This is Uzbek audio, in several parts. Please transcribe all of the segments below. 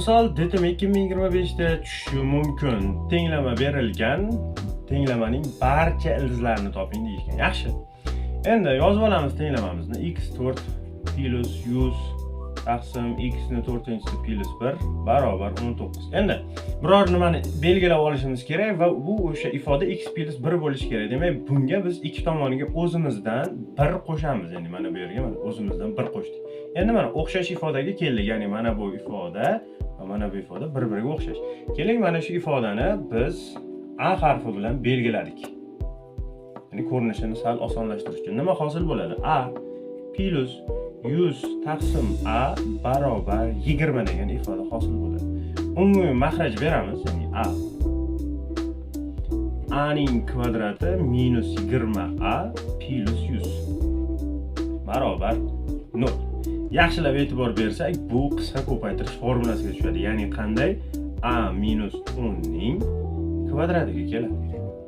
misol DTM 2025 da tushishi mumkin. Tenglama berilgan. Tenglamaning barcha ildizlarini toping deyishgan. Yaxshi. Endi yozib olamiz tenglamamizni. x4 plus 100 taqsim x ni 4-si plus 1 barobar 19. Endi biror nimani belgilab olishimiz kerak va bu o'sha ifoda x plus 1 bo'lishi kerak. Demak, bunga biz ikki tomoniga o'zimizdan 1 qo'shamiz. Ya'ni mana bu yerga mana o'zimizdan 1 qo'shdik. Endi mana o'xshash ifodaga keldik. Ya'ni mana bu ifoda va mana bu ifoda bir-biriga o'xshash. Keling, mana shu ifodani biz a harfi bilan belgiladik. Ya'ni ko'rinishini sal osonlashtirish uchun nima hosil bo'ladi? A plus 100 taqsim a barobar 20 degan ifoda hosil bo'ladi. Umumiy makhraj beramiz, ya'ni a ning kvadrati minus 20a plus 100 barobar 0. Yaxshilab e'tibor bersak, bu qisqa ko'paytirish formulasiga tushadi. Ya'ni qanday? A minus 10 ning kvadratiga keladi.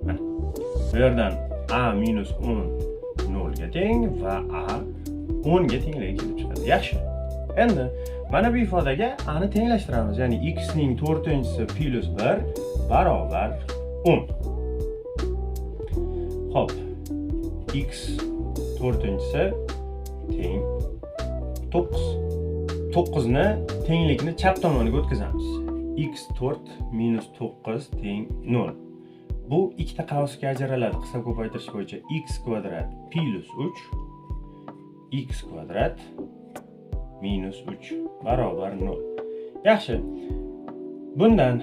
Mana bu yerdan a minus 10 0 ga teng va a 10 ga tengligi kelib chiqadi. Yaxshi. Endi mana bu ifodaga a ni tenglashtiramiz. Ya'ni x ning 4-si plus 1 barobar 10. Xo'p. X 4-si teng 9. 9 ni tenglikni chap tomoniga o'tkazamiz. x4 minus 9 teng 0. Bu ikkita qavsga ajraladi qisqa ko'paytirish bo'yicha. X kvadrat plus 3 x kvadrat minus 3 barobar 0. Yaxshi. Bundan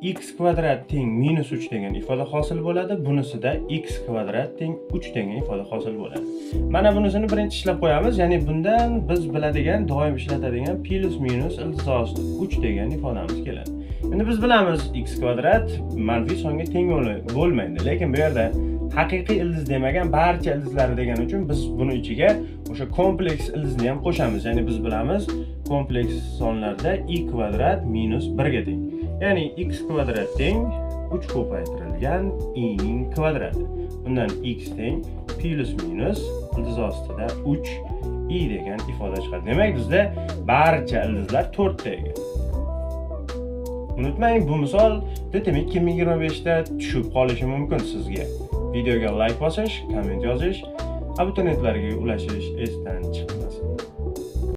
x kvadrat teng minus 3 degan ifoda hosil bo'ladi. Bunisida x kvadrat teng 3 degan ifoda hosil bo'ladi. Mana bunisini birinchi ishlab qo'yamiz. Ya'ni bundan biz biladigan, doim ishlatadigan plus minus ildiz osti 3 degan ifodamiz keladi. Endi biz bilamiz x kvadrat manfiy songa teng bo'lmaydi. Lekin bu yerda haqiqiy ildiz demagan, barcha ildizlari degan uchun biz buni ichiga o'sha kompleks ildizni ham qo'shamiz. Ya'ni biz bilamiz, kompleks sonlarda i kvadrat minus 1 ga teng. Ya'ni x kvadrat teng 3 ko'paytirilgan i ning kvadrati. Bundan x teng plus minus ildiz ostida 3 i degan ifoda chiqadi. Demak, bizda barcha ildizlar 4 ta ekan. Unutmang, bu misol DTM 2025 da tushib qolishi mumkin sizga. Videoga like bosish, komment yozish, abituriyentlarga ulashish esdan chiqmasin.